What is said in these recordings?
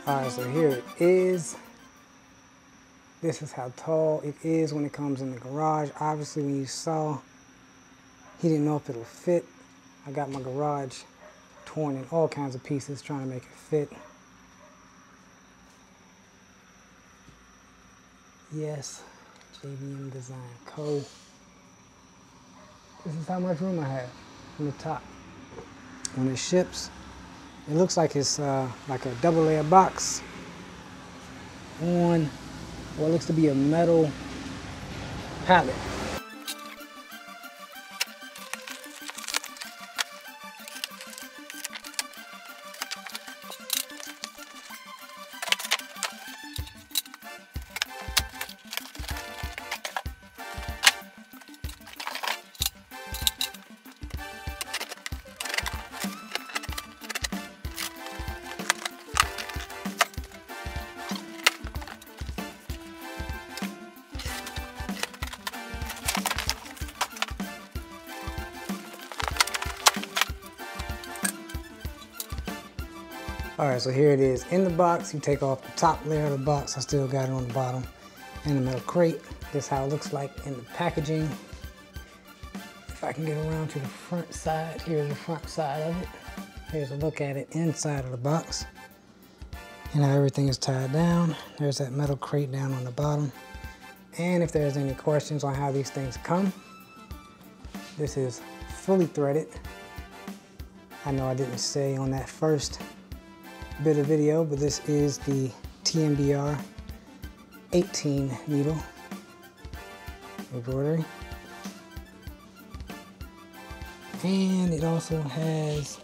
Alright, so here it is. This is how tall it is when it comes in the garage. Obviously, when you saw, he didn't know if it'll fit. I got my garage torn in all kinds of pieces trying to make it fit. Yes, JBMDesignCo. This is how much room I have on the top. When it ships, it looks like it's like a double layer box on what looks to be a metal pallet. Alright, so here it is in the box. You take off the top layer of the box. I still got it on the bottom. And the metal crate. This is how it looks like in the packaging. If I can get around to the front side, here's the front side of it. Here's a look at it inside of the box. And how everything is tied down. There's that metal crate down on the bottom. And if there's any questions on how these things come, this is fully threaded. I know I didn't say on that first bit of video, but this is the TMBR 18 needle embroidery. And it also has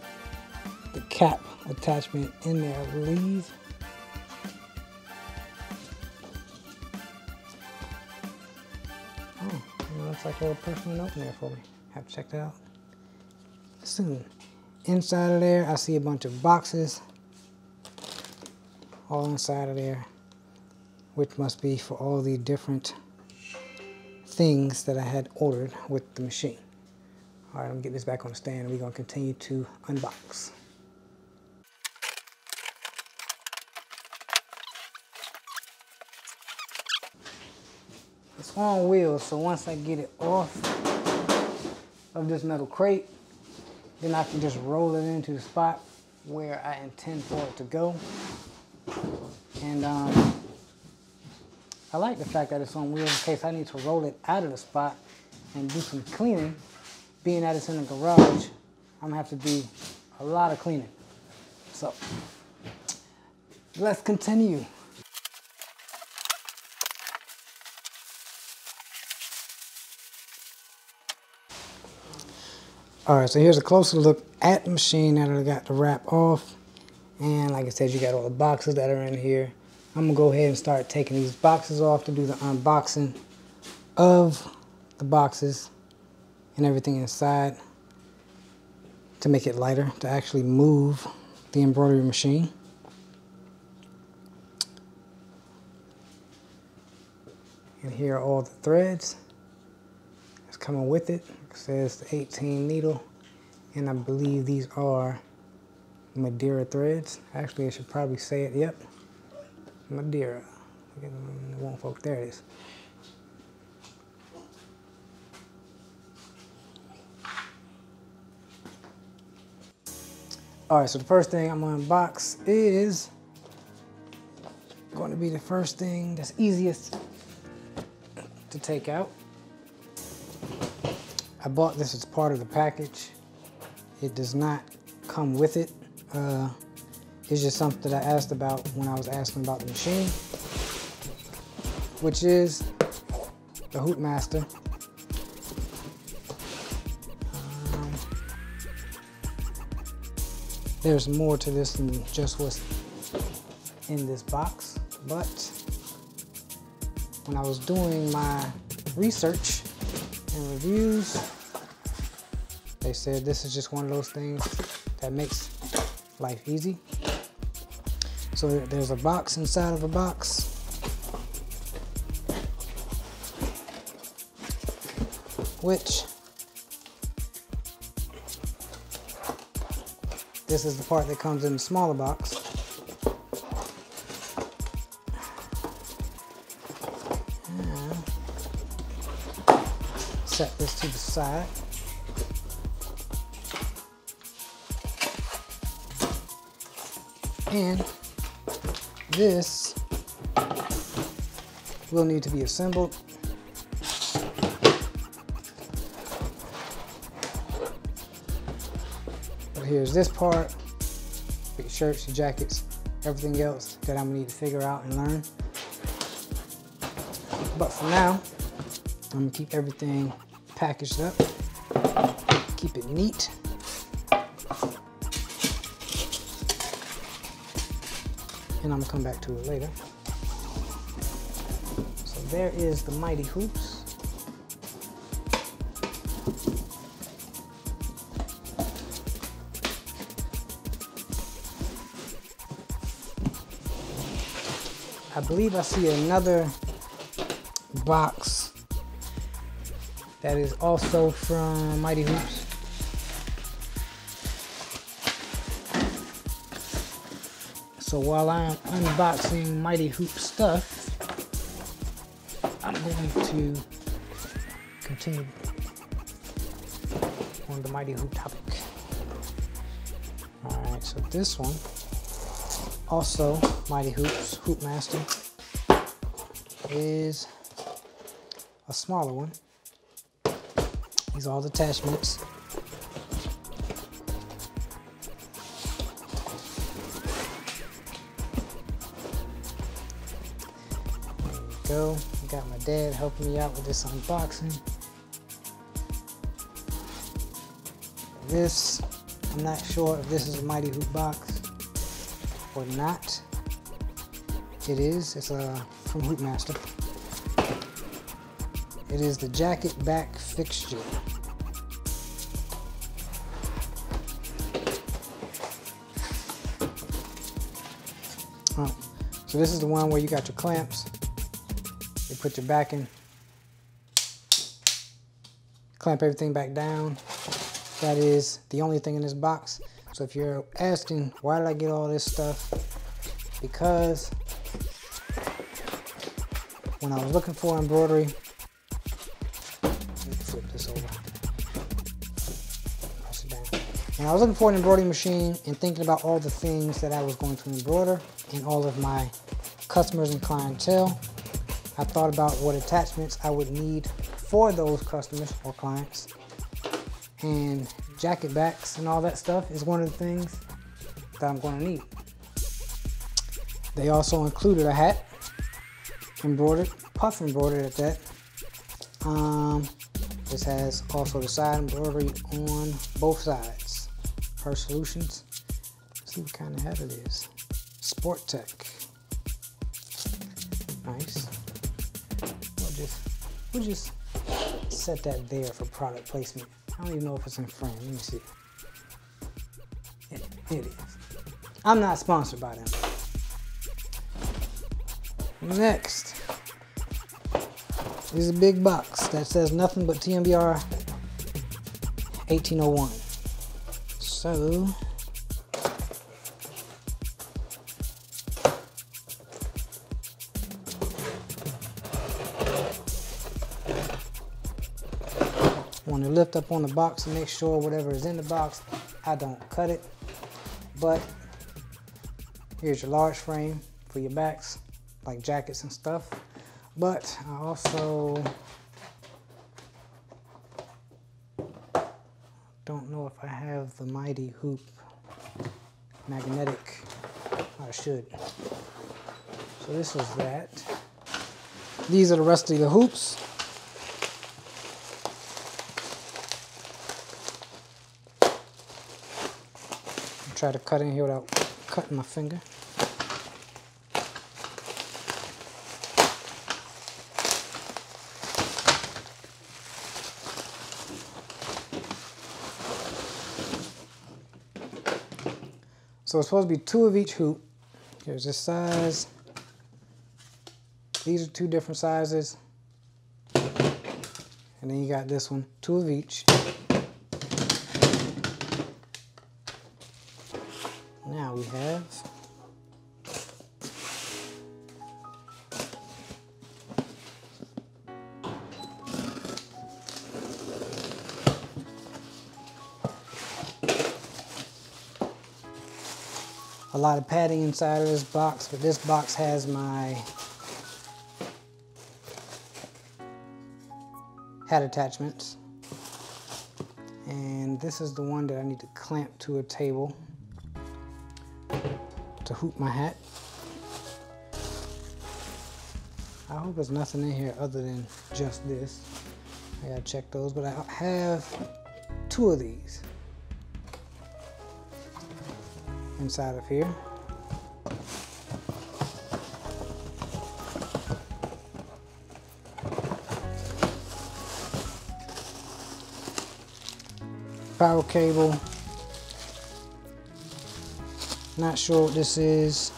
the cap attachment in there, I believe. Oh, it looks like a little personal note in there for me. Have to check that out soon. Inside of there, I see a bunch of boxes all inside of there, which must be for all the different things that I had ordered with the machine. All right, I'm gonna get this back on the stand and we're gonna continue to unbox. It's on wheels, so once I get it off of this metal crate, then I can just roll it into the spot where I intend for it to go. And I like the fact that it's on wheels in case I need to roll it out of the spot and do some cleaning. Being that it's in the garage, I'm gonna have to do a lot of cleaning. So let's continue. All right, so here's a closer look at the machine that I got the wrap off. And like I said, you got all the boxes that are in here. I'm gonna go ahead and start taking these boxes off to do the unboxing of the boxes and everything inside to make it lighter, to actually move the embroidery machine. And here are all the threads that's coming with it. It says the 18 needle, and I believe these are Madeira threads. Actually, I should probably say it. Yep, Madeira. It won't focus. There it is. All right, so the first thing I'm gonna unbox is going to be the first thing that's easiest to take out. I bought this as part of the package. It does not come with it. It's just something that I asked about when I was asking about the machine, which is the Hoop Master. There's more to this than just what's in this box, but when I was doing my research and reviews, they said this is just one of those things that makes life easy. So there's a box inside of a box, which this is the part that comes in the smaller box. set this to the side. And this will need to be assembled. But here's this part, for your shirts, your jackets, everything else that I'm gonna need to figure out and learn. But for now, I'm gonna keep everything packaged up, keep it neat. And I'm gonna come back to it later. So there is the Mighty Hoops. I believe I see another box that is also from Mighty Hoops. So while I'm unboxing Mighty Hoop stuff, I'm going to continue on the Mighty Hoop topic. Alright, so this one, also Mighty Hoops, Hoop Master, is a smaller one. These are all the attachments. Go. I got my dad helping me out with this unboxing. This, I'm not sure if this is a Mighty Hoop box or not. It is. It's from Hoop Master. It is the jacket back fixture. Oh, so this is the one where you got your clamps. You put your back in, clamp everything back down. That is the only thing in this box. So if you're asking, why did I get all this stuff? Because when I was looking for embroidery, let me flip this over, press it down. When I was looking for an embroidery machine and thinking about all the things that I was going to embroider and all of my customers and clientele, I thought about what attachments I would need for those customers or clients, and jacket backs and all that stuff is one of the things that I'm going to need. They also included a hat, embroidered, puff embroidered at that. This has also the side embroidery on both sides. Her Solutions. Let's see what kind of hat it is. Sport Tech. Nice. We'll just set that there for product placement. I don't even know if it's in frame. Let me see. It is. I'm not sponsored by them. Next is a big box that says nothing but TMBR 1801. So want to lift up on the box and make sure whatever is in the box, I don't cut it. But here's your large frame for your backs, like jackets and stuff. But I also don't know if I have the Mighty Hoop magnetic. I should. So this is that. These are the rest of the hoops. Try to cut in here without cutting my finger. So it's supposed to be 2 of each hoop. Here's this size. These are 2 different sizes. And then you got this one, 2 of each. Now we have a lot of padding inside of this box, but this box has my hat attachments. And this is the one that I need to clamp to a table to hoop my hat. I hope there's nothing in here other than just this. I gotta check those, but I have 2 of these inside of here. Power cable. Not sure what this is.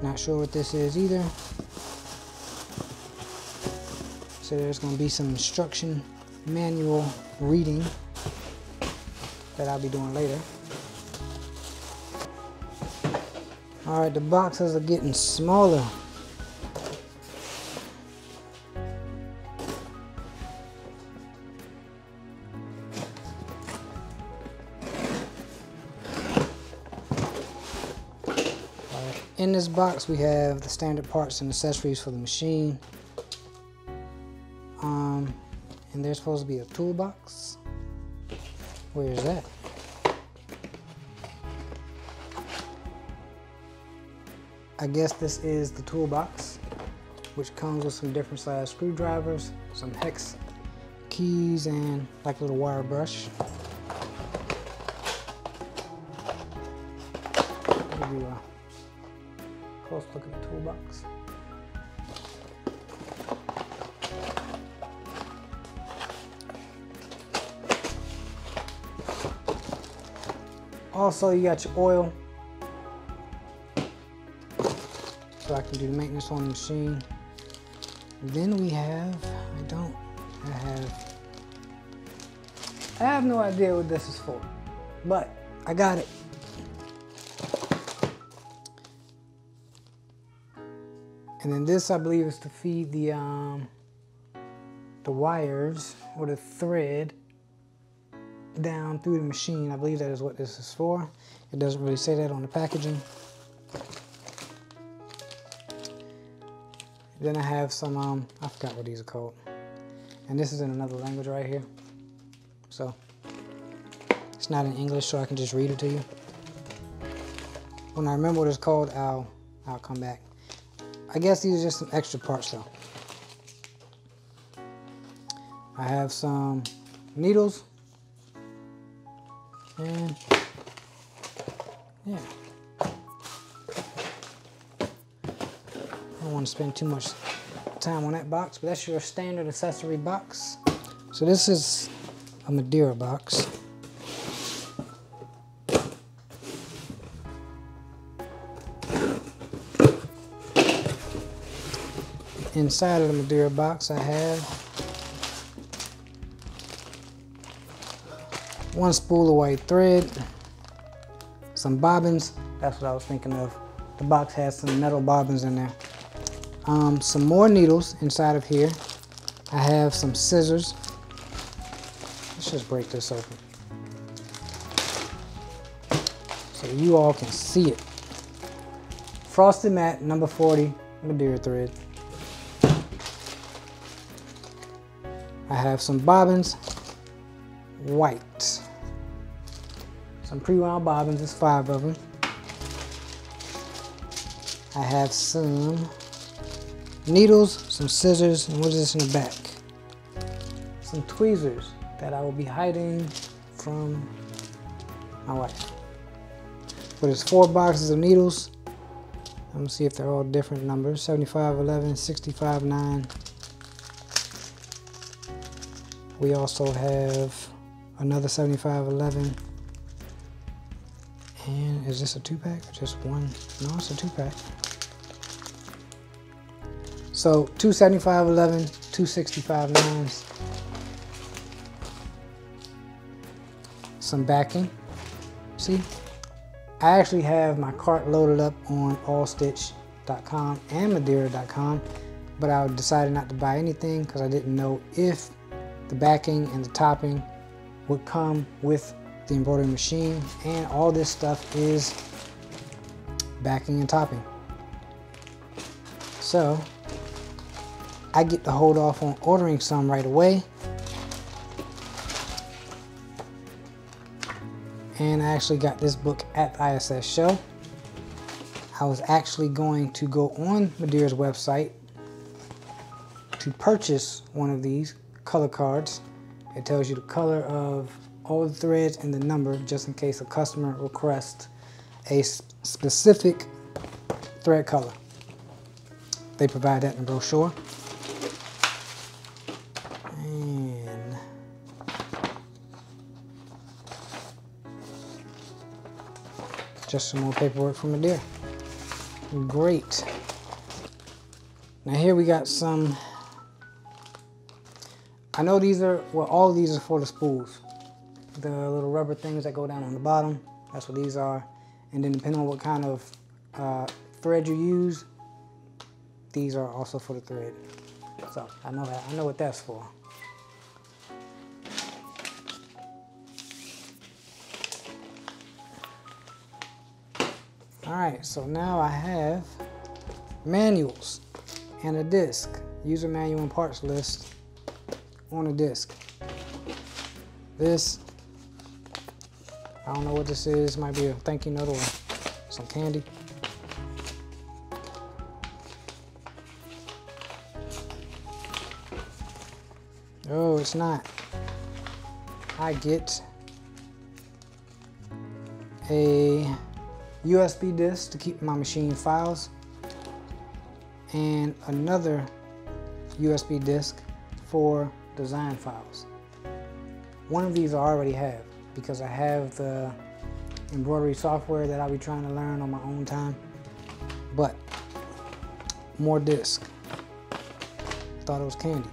Not sure what this is either. So there's going to be some instruction manual reading that I'll be doing later. Alright, the boxes are getting smaller. In this box we have the standard parts and accessories for the machine. And there's supposed to be a toolbox. Where is that? I guess this is the toolbox, which comes with some different size screwdrivers, some hex keys, and like a little wire brush. Give you a close look at the toolbox. Also, you got your oil, so I can do the maintenance on the machine. Then we have, I have no idea what this is for, but I got it. And then this, I believe, is to feed the wires or the thread down through the machine. I believe that is what this is for. It doesn't really say that on the packaging. Then I have some, I forgot what these are called. And this is in another language right here. So it's not in English, so I can just read it to you. When I remember what it's called, I'll come back. I guess these are just some extra parts though. I have some needles. And yeah, I don't want to spend too much time on that box, but that's your standard accessory box. So this is a Madeira box. Inside of the Madeira box, I have 1 spool of white thread, some bobbins. That's what I was thinking of. The box has some metal bobbins in there. Some more needles inside of here. I have some scissors. Let's just break this open so you all can see it. Frosted matte number 40 Madeira thread. I have some bobbins, white. Some pre-wound bobbins, there's 5 of them. I have some needles, some scissors, and what is this in the back? Some tweezers that I will be hiding from my wife. But it's 4 boxes of needles. I'm gonna see if they're all different numbers. 7511, 65.9. We also have another 7511. And is this a 2-pack or just one? No, it's a 2-pack. So 2 7511, 2 65.9s. Some backing. See? I actually have my cart loaded up on allstitch.com and Madeira.com, but I decided not to buy anything because I didn't know if the backing and the topping would come with the embroidery machine, and all this stuff is backing and topping. So I get to hold off on ordering some right away, and I actually got this book at the ISS show. I was actually going to go on Madeire's website to purchase one of these color cards. It tells you the color of all the threads and the number, just in case a customer requests a specific thread color. They provide that in the brochure. And just some more paperwork from Madeire. Great. Now here we got some, I know these are, well, all of these are for the spools. The little rubber things that go down on the bottom, that's what these are. And then depending on what kind of thread you use, these are also for the thread. So I know what that's for. All right, so now I have manuals and a disc, user manual and parts list on a disc. This, I don't know what this is, might be a thank you note or some candy. Oh, it's not. I get a USB disk to keep my machine files and another USB disk for design files. One of these I already have because I have the embroidery software that I'll be trying to learn on my own time, but more disk. Thought it was candy.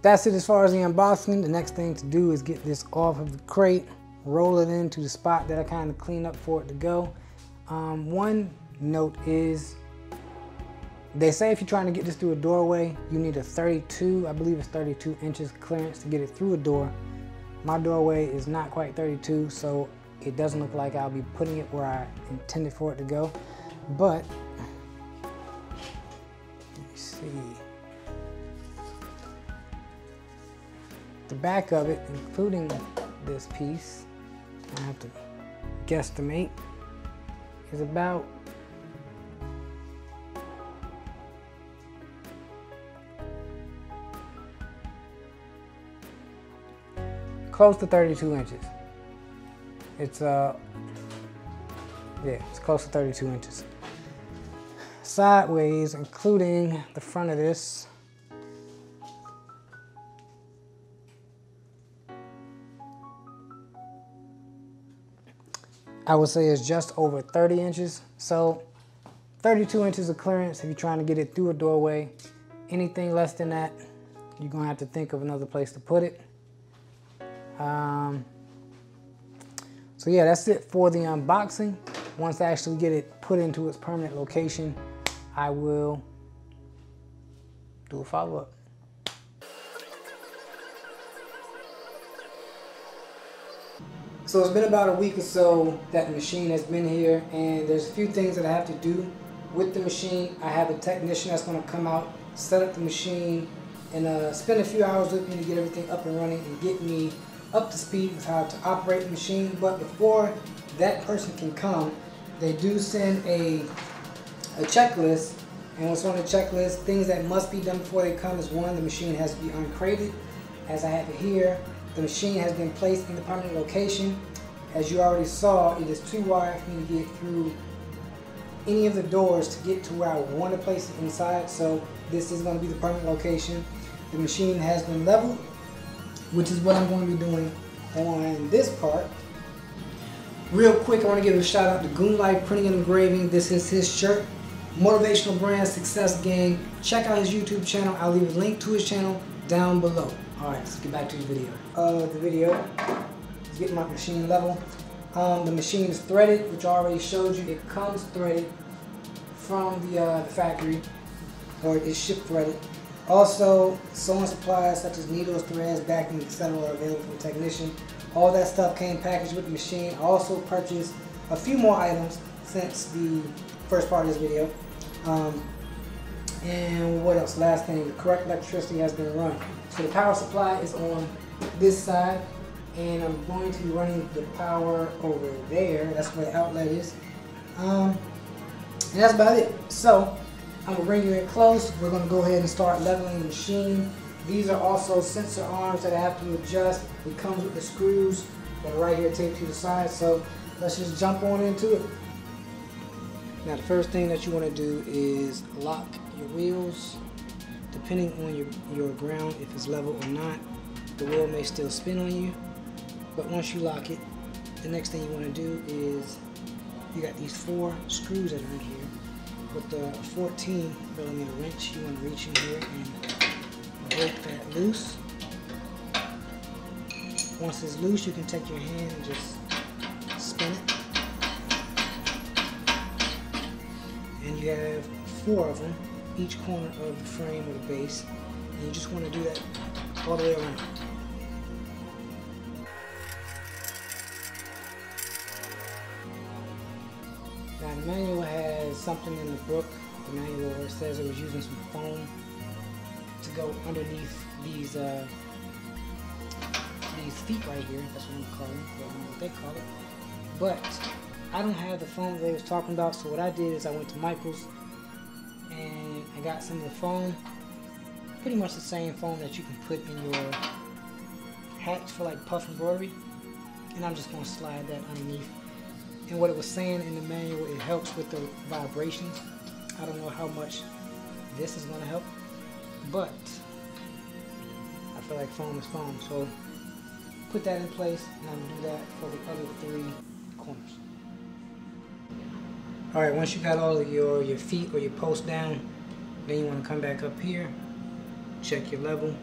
That's it as far as the unboxing. The next thing to do is get this off of the crate, roll it into the spot that I kind of cleaned up for it to go. One note is, they say if you're trying to get this through a doorway, you need a 32, I believe it's 32 inches clearance to get it through a door. My doorway is not quite 32, so it doesn't look like I'll be putting it where I intended for it to go. But, let me see. The back of it, including this piece, I have to guesstimate, is about close to 32 inches. It's yeah, it's close to 32 inches. Sideways, including the front of this, I would say it's just over 30 inches. So 32 inches of clearance if you're trying to get it through a doorway. Anything less than that, you're gonna have to think of another place to put it. So yeah, that's it for the unboxing. Once I actually get it put into its permanent location, I will do a follow-up. So it's been about a week or so that the machine has been here, and there's a few things that I have to do with the machine. I have a technician that's going to come out, set up the machine, and spend a few hours with me to get everything up and running and get me up to speed with how to operate the machine. But before that person can come, they do send a checklist, and what's on the checklist, things that must be done before they come is, one, the machine has to be uncrated, as I have it here. The machine has been placed in the permanent location. As you already saw, it is too wide for me to get through any of the doors to get to where I want to place it inside, so this is going to be the permanent location. The machine has been leveled, which is what I'm going to be doing on this part. Real quick, I want to give a shout out to Goon Life Printing and Engraving. This is his shirt. Motivational brand, success gang. Check out his YouTube channel. I'll leave a link to his channel down below. Alright, let's get back to the video. get my machine level. The machine is threaded, which I already showed you. It comes threaded from the factory, or it is shipped threaded. Also, sewing supplies such as needles, threads, backing, etc. are available from a technician. All that stuff came packaged with the machine. I also purchased a few more items since the first part of this video. And what else? Last thing, the correct electricity has been run. So the power supply is on this side, and I'm going to be running the power over there. That's where the outlet is. And that's about it. So I'm going to bring you in close. We're going to go ahead and start leveling the machine. These are also sensor arms that I have to adjust. It comes with the screws that are right here taped to the side. So let's just jump on into it. Now the first thing that you want to do is lock your wheels. Depending on your ground, if it's level or not, the wheel may still spin on you. But once you lock it, the next thing you want to do is, you got these 4 screws that are in here. With the 14mm wrench, you want to reach in here and break that loose. Once it's loose, you can take your hand and just spin it. And you have 4 of them, each corner of the frame or the base. And you just want to do that all the way around. Now the manual has something in the book, the manual, where it says it was using some foam to go underneath these feet right here. That's what I'm calling it. I don't know what they call it. But I don't have the foam that they was talking about, so what I did is I went to Michael's and I got some of the foam, pretty much the same foam that you can put in your hats for like puff embroidery, and I'm just going to slide that underneath. And what it was saying in the manual, it helps with the vibrations. I don't know how much this is going to help, but I feel like foam is foam, so put that in place, and I'm going to do that for the other 3 corners. Alright, once you got all of your feet or your posts down, then you want to come back up here, check your level,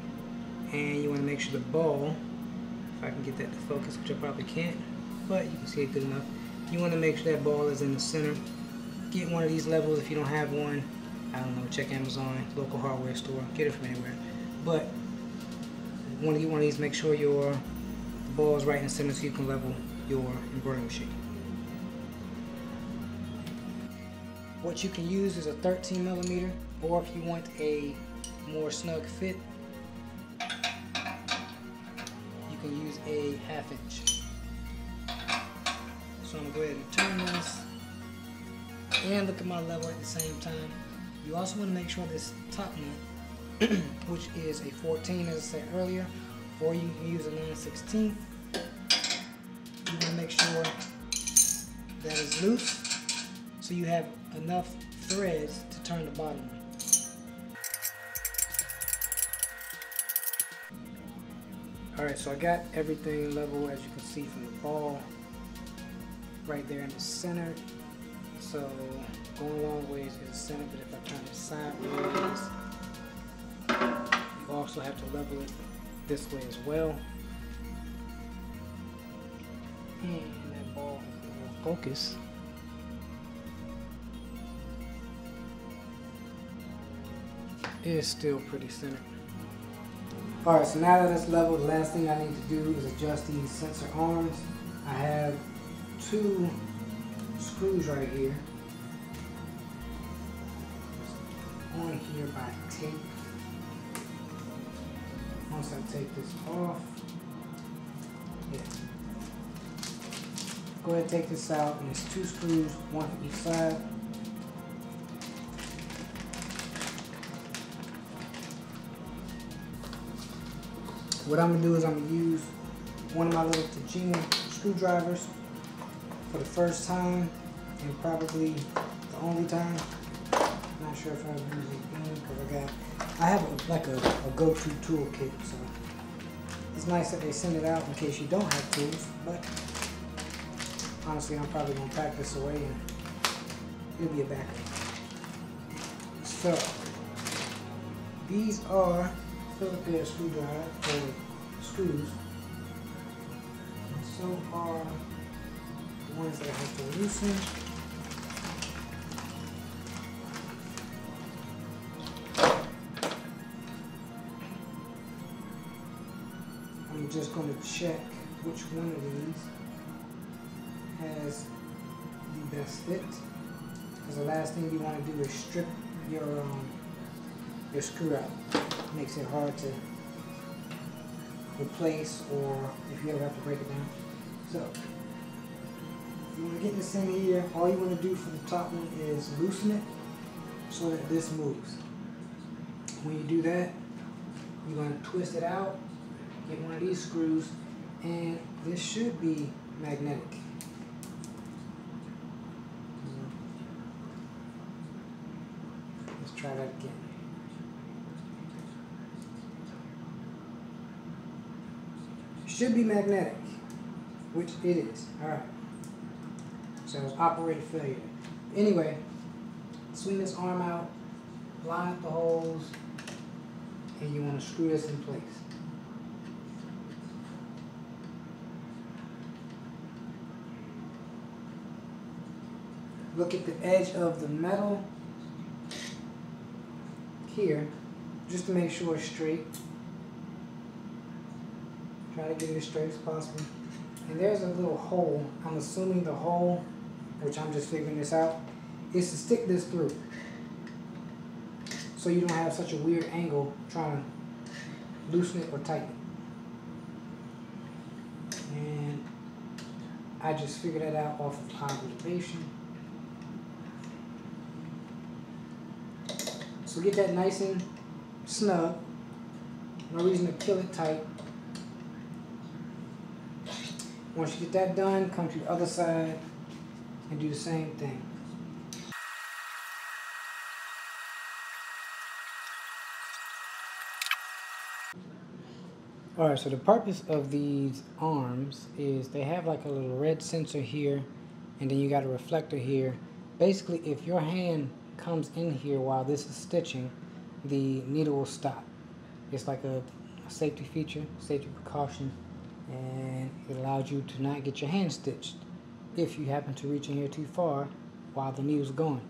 and you want to make sure the ball, if I can get that to focus, which I probably can't, but you can see it good enough. You want to make sure that ball is in the center. Get one of these levels if you don't have one. I don't know, check Amazon, local hardware store, get it from anywhere. But you want to get one of these, make sure your ball is right in the center so you can level your embroidery machine. What you can use is a 13mm, or if you want a more snug fit, you can use a 1/2 inch. So I'm going to go ahead and turn this and look at my level at the same time. You also want to make sure this top nut, which is a 14 as I said earlier, or you can use a 9/16. You want to make sure that it's loose so you have enough threads to turn the bottom on. Alright, so I got everything level, as you can see from the ball right there in the center. So going a long ways is the center, but if I turn it sideways, you also have to level it this way as well. And that ball will focus. It is still pretty centered. Alright, so now that it's leveled, the last thing I need to do is adjust these sensor arms. I have 2 screws right here on here by tape. Once I take this off, go ahead and take this out, and it's 2 screws, 1 for each side. What I'm going to do is I'm going to use one of my little Tajima screwdrivers for the first time, and probably the only time. I'm not sure if I'll use it again, because I have a go-to toolkit, so it's nice that they send it out in case you don't have tools, but honestly I'm probably going to pack this away and it'll be a backup. So these are Phillips head screwdriver or screws. So are the ones that I have to loosen. I'm just going to check which one of these has the best fit, because the last thing you want to do is strip your screw out. It makes it hard to replace, or if you ever have to break it down. So you want to get this in here. All you want to do for the top one is loosen it so that this moves. When you do that, you're going to twist it out, get one of these screws, and this should be magnetic. Let's try that again. Should be magnetic, which it is. Alright. So it's operator failure. Anyway, swing this arm out, line up the holes, and you want to screw this in place. Look at the edge of the metal here, just to make sure it's straight. Try to get it as straight as possible. And there's a little hole. I'm assuming the hole, which I'm just figuring this out, is to stick this through, so you don't have such a weird angle trying to loosen it or tighten it. And I just figured that out off of observation. So get that nice and snug. No reason to kill it tight. Once you get that done, come to the other side and do the same thing. Alright, so the purpose of these arms is they have like a little red sensor here, and then you got a reflector here. Basically, if your hand comes in here while this is stitching, the needle will stop. It's like a safety feature, safety precaution, and it allows you to not get your hand stitched if you happen to reach in here too far while the needle's going.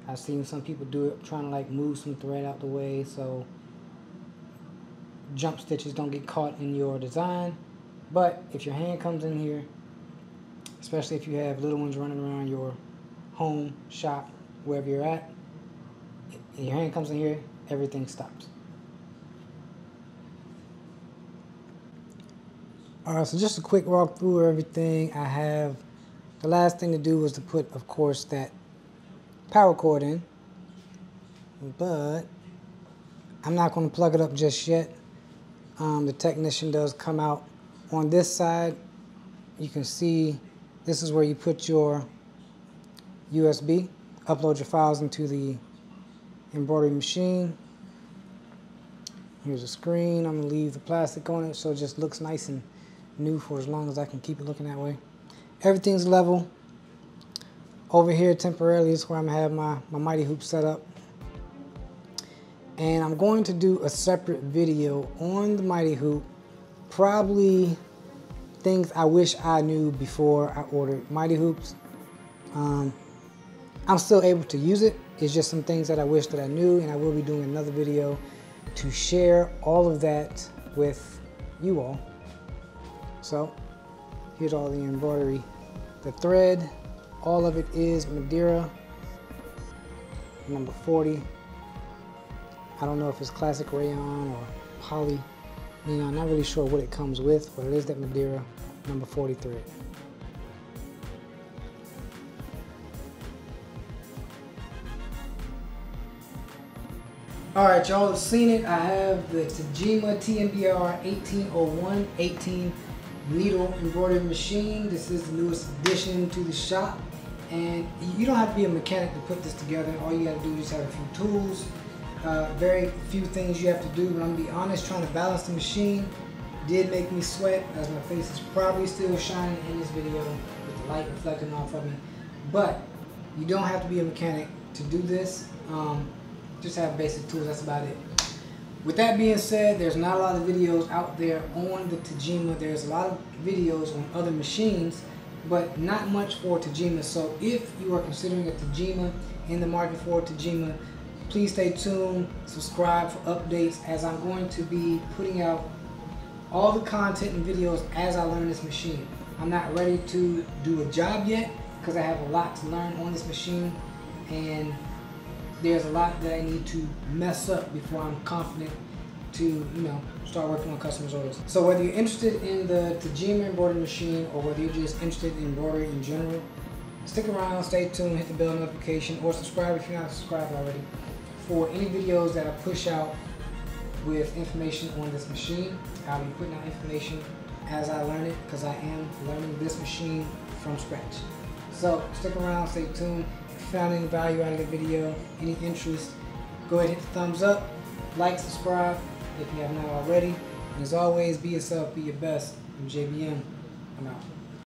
I've seen some people do it trying to like move some thread out the way so jump stitches don't get caught in your design. But if your hand comes in here, especially if you have little ones running around your home, shop, wherever you're at, and your hand comes in here, everything stops. Alright, so just a quick walk through everything. I have, the last thing to do was to put, of course, that power cord in, but I'm not going to plug it up just yet. The technician does come out on this side. You can see this is where you put your USB, upload your files into the embroidery machine. Here's a screen. I'm going to leave the plastic on it so it just looks nice and new for as long as I can keep it looking that way. Everything's level. Over here temporarily is where I'm going to have my mighty hoop set up. And I'm going to do a separate video on the mighty hoop, probably things I wish I knew before I ordered mighty hoops. I'm still able to use it. It's just some things that I wish that I knew, and I will be doing another video to share all of that with you all. So here's all the embroidery. The thread, all of it is Madeira, number 40. I don't know if it's classic rayon or poly. I'm not really sure what it comes with, but it is that Madeira, number 40 thread. Alright, y'all have seen it. I have the Tajima TMBR 1801 18 needle embroidery machine. This is the newest addition to the shop, and you don't have to be a mechanic to put this together. All you got to do is just have a few tools. Very few things you have to do, but I'm gonna be honest, trying to balance the machine did make me sweat, as my face is probably still shining in this video with the light reflecting off of me. But you don't have to be a mechanic to do this. Just have basic tools, that's about it. With that being said, there's not a lot of videos out there on the Tajima. There's a lot of videos on other machines, but not much for Tajima. So if you are considering a Tajima, in the market for a Tajima, please stay tuned, subscribe for updates, as I'm going to be putting out all the content and videos as I learn this machine. I'm not ready to do a job yet because I have a lot to learn on this machine, and there's a lot that I need to mess up before I'm confident to, start working on customers' orders. So whether you're interested in the Tajima embroidery machine or whether you're just interested in embroidery in general, stick around, stay tuned, hit the bell notification, or subscribe if you're not subscribed already for any videos that I push out with information on this machine. I'll be putting out information as I learn it because I am learning this machine from scratch. So stick around, stay tuned. If you found any value out of the video, any interest, go ahead and hit the thumbs up, like, subscribe if you have not already. And as always, be yourself, be your best. I'm JBM. I'm out.